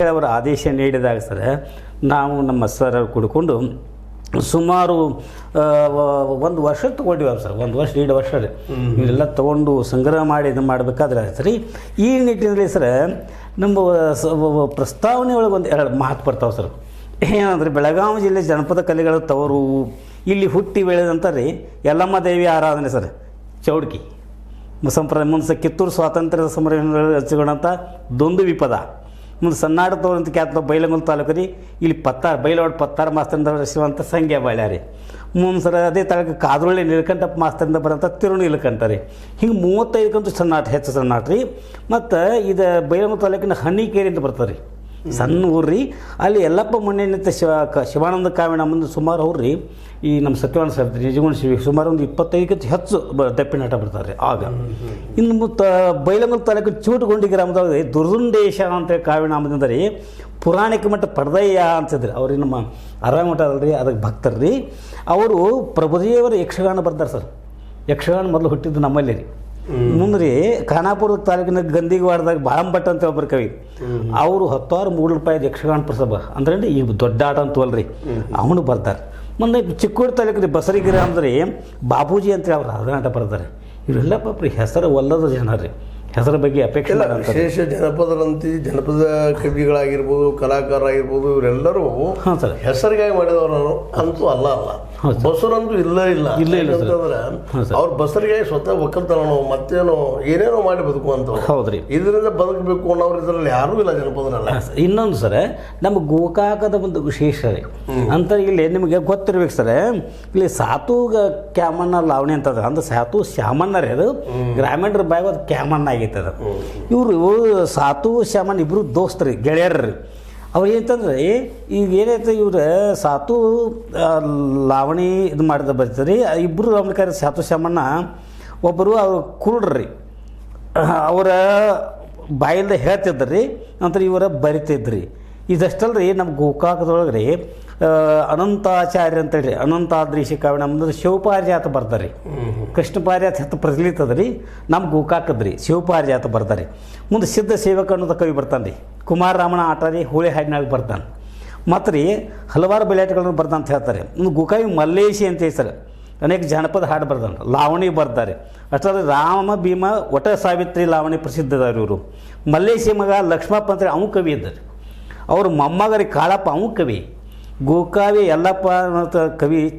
ಅವರ ಆದೇಶ ನೀಡಿದಾಗ ಸರ್ ನಾವು ನಮ್ಮ ಸರ್ ಕುಡ್ಕೊಂಡು ಸುಮಾರು ಒಂದು ವರ್ಷ ತೊಗೊಂಡಿವಿ ಸರ್. 1 ವರ್ಷ 1.5 ವರ್ಷ ರೀ ಇವೆಲ್ಲ ತೊಗೊಂಡು ಸಂಗ್ರಹ ಮಾಡಿ ಇದು ಮಾಡಬೇಕಾದ್ರೆ ಸರಿ. ಈ ನಿಟ್ಟಿನಲ್ಲಿ ಸರ್ ನಮ್ಮ ಪ್ರಸ್ತಾವನೆ ಒಳಗೆ ಒಂದು 2 ಮಾತು ಬರ್ತಾವೆ ಸರ್. ಏನಂದರೆ ಬೆಳಗಾವಿ ಜಿಲ್ಲೆ ಜನಪದ ಕಲೆಗಳ ತವರು, ಇಲ್ಲಿ ಹುಟ್ಟಿ ಬೆಳೆದಂಥ ರೀ ಯಲ್ಲಮ್ಮ ದೇವಿ ಆರಾಧನೆ ಸರ್. ಚೌಡ್ಕಿ ಸಂಪ್ರದಾಯ ಮುಂದೆ ಕಿತ್ತೂರು ಸ್ವಾತಂತ್ರ್ಯದ ಸಮರ ಹಚ್ಚಿಕೊಂಡಂಥ ದೊಂದು ಪದ ಮುಂದೆ ಸನ್ನಾಡ ತೋರಂತ ಖ್ಯಾತ ಬೈಲಂಗಲ್ ತಾಲೂಕು ರೀ. ಇಲ್ಲಿ ಬೈಲವಾಡ ಪತ್ತಾರು ಮಾಸ್ತರಿಂದ ಶಿವಂತ ಸಂಖ್ಯಾ ಬಾಳ್ಯಾರಿ. ಮುಂದೆ ಸರ ಅದೇ ತಾಲೂಕು ಕಾದ್ರೊಳ್ಳಿ ನೀಲಕಂಠಪ್ಪ ಮಾಸ್ತರಿಂದ ಬರೋಂಥ ತಿರು ನೀಲಕಂಠ ರೀ. ಹಿಂಗೆ 35 ಕಂತು ಸನ್ನಾಟ ಹೆಚ್ಚು ಸನ್ನಾಟ ರೀ. ಮತ್ತು ಇದು ಬೈಲಂಗಲ್ ತಾಲೂಕಿನ ಹಣ್ಣಿಕೇರಿ ಅಂತ ಬರ್ತಾರೆ ರೀ, ಸಣ್ಣ ಊರು ರೀ. ಅಲ್ಲಿ ಯಲ್ಲಪ್ಪ ಮೊನ್ನೆ ಶಿವಾನಂದ ಕಾವಿನ ಮುಂದೆ ಸುಮಾರು ಅವ್ರು ರೀ ಈ ನಮ್ಮ ಸತ್ಯವಾನ ಸರ್ ನಿಜಗುಣ ಸುಮಾರು ಒಂದು 25 ಹೆಚ್ಚು ದಪ್ಪಿನಾಟ ಬರ್ತಾರೆ ಆಗ. ಇನ್ನು ಬೈಲಂಗಲ್ ತಾಲೂಕು ಚೂಟಗೊಂಡಿ ಗ್ರಾಮದೊಳಗೆ ದುರ್ದುಂಡೇಶ ಅಂತೇಳಿ ಕಾವಿನಾಮದಿಂದ ರೀ ಪುರಾಣಿಕ ಮಠ ಪಡ್ದಯ್ಯ ಅಂತಿದ್ರಿ. ಅವ್ರಿಗೆ ನಮ್ಮ ಅರಾಮಠ ಅಲ್ರಿ, ಅದಕ್ಕೆ ಭಕ್ತರು ರೀ. ಅವರು ಪ್ರಭುದೇವರ ಯಕ್ಷಗಾನ ಬರ್ತಾರೆ ಸರ್. ಯಕ್ಷಗಾನ ಮೊದಲು ಹುಟ್ಟಿದ್ದು ನಮ್ಮಲ್ಲಿ ರೀ. ಮುಂದೆ ರೀ ಖಾನಾಪುರ ತಾಲೂಕಿನ ಗಂದಿಗವಾಡದಾಗ ಬಾಳಂಭಟ್ ಅಂತ ಒಬ್ಬರು ಕವಿ, ಅವರು 10,000 3 ರೂಪಾಯಿ ಯಕ್ಷಗಾನ ಪ್ರಸಭ ಅಂದ್ರೆ ಈಗ ದೊಡ್ಡ ಆಟ ಅಂತವಲ್ರಿ ಅವನು ಬರ್ತಾರೆ. ಮುಂದೆ ಚಿಕ್ಕೋಡಿ ತಾಲೂಕು ರೀ ಬಸರಿ ಗ್ರಾಮದ್ರಿ ಬಾಬೂಜಿ ಅಂತೇಳಿ ಅವ್ರು ಅರ್ಧನಾಟ ಬರ್ತಾರೆ. ಇವರೆಲ್ಲ ಪಾಪ್ರಿ ಹೆಸರು ಒಲ್ಲದ ಜನ ರೀ, ಹೆಸರ ಬಗ್ಗೆ ಅಪೇಕ್ಷೆ ವಿಶೇಷ ಜನಪದರಂತಿ ಜನಪದ ಕವಿಗಳಾಗಿರ್ಬೋದು, ಕಲಾಕಾರರಾಗಿರ್ಬೋದು, ಇವರೆಲ್ಲರೂ ಹಾಂ ಸರ್ ಹೆಸರಿಗಾಗಿ ಮಾಡಿದವರು ಅಂತೂ ಅಲ್ಲ. ಬಸರಂತೂ ಇಲ್ಲ ಅಂತಂದ್ರೆ ಅವ್ರ ಬಸರಿಗಾಗಿ ಸ್ವತಃ ಒಕ್ಕಲ್ತನ ಮತ್ತೇನೋ ಏನೇನೋ ಮಾಡಿ ಬದುಕುವಂಥವ್ರು. ಹೌದ್ರಿ, ಇದರಿಂದ ಬದುಕಬೇಕು ಅನ್ನೋರು ಇದರಲ್ಲಿ ಯಾರೂ ಇಲ್ಲ ಜನಪದರಲ್ಲ. ಇನ್ನೊಂದು ಸರ್ ನಮ್ಮ ಗೋಕಾಕದ ಒಂದು ವಿಶೇಷ ರೀ ಅಂತ ಇಲ್ಲಿ ನಿಮಗೆ ಗೊತ್ತಿರ್ಬೇಕು ಸರ್. ಇಲ್ಲಿ ಸಾತು ಕ್ಯಾಮಣ್ಣ ಲಾವಣಿ ಅಂತದ ಅಂದ್ರೆ ಸಾತು ಶ್ಯಾಮಣ್ಣ ರೀ, ಅದು ಗ್ರಾಮೀಣರ ಬಾಯಿ ಅದು ಕ್ಯಾಮಣ್ಣ ಆಗೈತೆ ಅದು. ಇವರು ಸಾತು ಶ್ಯಾಮಣ್ಣ ಇಬ್ಬರು ದೋಸ್ತರಿ ಗೆಳೆಯರ್ರಿ. ಅವ್ರು ಏನಂತಂದ್ರೆ ಈಗ ಏನೈತೆ ಇವ್ರು ಸಾತು ಲಾವಣಿ ಇದು ಮಾಡಿದ ಬರ್ತಾರೆ. ಇಬ್ಬರು ಅಮ್ಲಿಕಾರ ಸಾತು ಶ್ಯಾಮಣ್ಣ ಒಬ್ಬರು ಅವ್ರು ಕುರುಡ್ರಿ, ಅವರ ಬಾಯಿಂದ ಹೇಳ್ತಿದ್ರಿ ನಂತರ ಇವರ ಬರಿತಿದ್ರಿ. ಇದಷ್ಟಲ್ರಿ ನಮ್ಮ ಗೋಕಾಕದೊಳಗೆ ರೀ ಅನಂತಾಚಾರ್ಯ ಅಂತೇಳಿ ಅನಂತಾದ್ರೀಶಿ ಕಾವ್ಯ ನಮ್ಮದು ಶಿವಪಾರಿಜಾತ ಬರ್ತಾರೆ ರೀ. ಕೃಷ್ಣ ಪಾರಿಜಾತ ಹೆಚ್ಚು ಪ್ರಚಲಿತ ಅದ ರೀ ನಮ್ಮ ಗೋಕಾಕದ್ರಿ. ಶಿವಪಾರಿಜಾತ ಬರ್ತಾರೆ. ಮುಂದೆ ಸಿದ್ಧ ಸೇವಕ ಅನ್ನೋದು ಕವಿ ಬರ್ತಾನೆ ರೀ. ಕುಮಾರರಾಮನ ಆಟ ರೀ ಹೋಳಿ ಹಾಡಿನಾಗ ಬರ್ತಾನೆ. ಮತ್ತು ರೀ ಹಲವಾರು ಬೆಳೆಯಾಟಗಳನ್ನು ಬರ್ತಾನೆ ಅಂತ ಹೇಳ್ತಾರೆ. ಒಂದು ಗೋಕಾವಿ ಮಲ್ಲೇಶಿ ಅಂತ ಹೆಸರು, ಅನೇಕ ಜನಪದ ಹಾಡು ಬರ್ತಾನೆ. ಲಾವಣಿ ಬರ್ತಾರೆ. ಅಷ್ಟರಲ್ಲಿ ರಾಮ ಭೀಮ ಒಟ ಸಾವಿತ್ರಿ ಲಾವಣಿ ಪ್ರಸಿದ್ಧ ಅದಾರ ಇವರು. ಮಲ್ಲೇಶಿ ಮಗ ಲಕ್ಷ್ಮಪ್ಪ ಅಂತೇಳಿ ಅವನು ಕವಿ ಇದ್ದಾರೆ. ಅವ್ರ ಮೊಮ್ಮಗ ರೀ ಕಾಳಪ್ಪ ಅವನು ಕವಿ. ಗೋಕಾವಿ ಯಲ್ಲಪ್ಪ ಅನ್ನೋ ಕವಿ